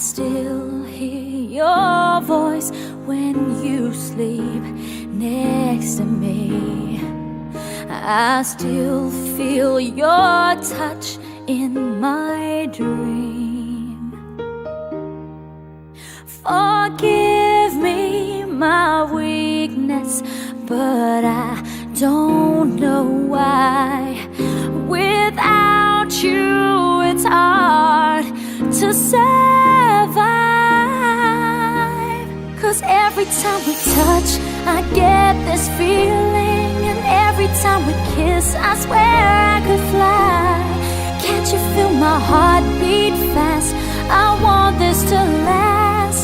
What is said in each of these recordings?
still hear your voice when you sleep next to me. I still feel your touch in my dream. Forgive me my weakness, but I don't know why. Without you, it's hard to survive. 'Cause every time we touch, I get this feeling, and every time we kiss, I swear I could fly. Can't you feel my heart beat fast? I want this to last.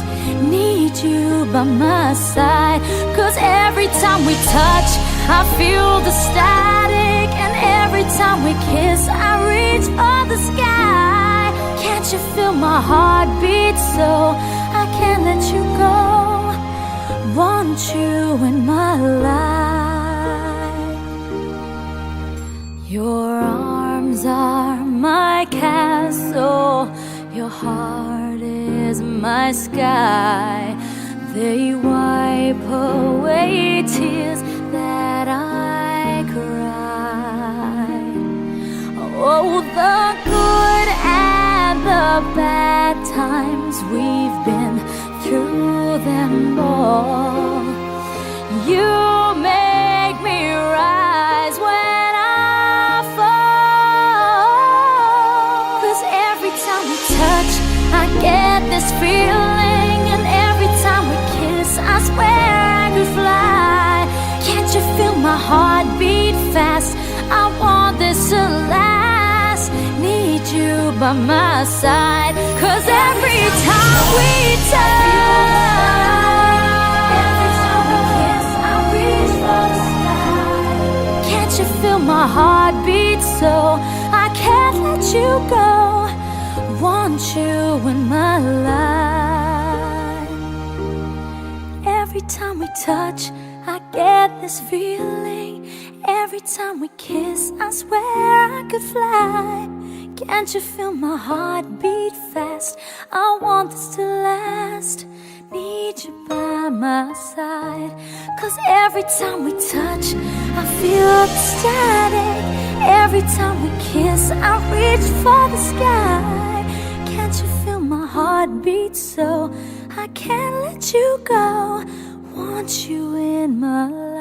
Need you by my side. 'Cause every time we touch, I feel the static, and every time we kiss, I reach for the sky. Can't you feel my heart beat so I can't let you go? Want you in my life. Your arms are my castle, your heart is my sky. They wipe away tears that I cried. Oh, the good and the bad times, we've been through them all. You make me rise when I fall. 'Cause every time we touch, I get this feeling, and every time we kiss, I swear I could fly. Can't you feel my heart beat fast? I want this to last. Need you by my side. 'Cause every time we touch, every time we kiss, I reach for the sky. Can't you feel my heart beat so I can't let you go? Want you in my life. Every time we touch, I get this feeling. Every time we kiss, I swear I could fly. Can't you feel my heart beat fast? I want this to last. Need you by my side. 'Cause every time we touch, I feel the static. Every time we kiss, I reach for the sky. Can't you feel my heart beat so I can't let you go? Want you in my life.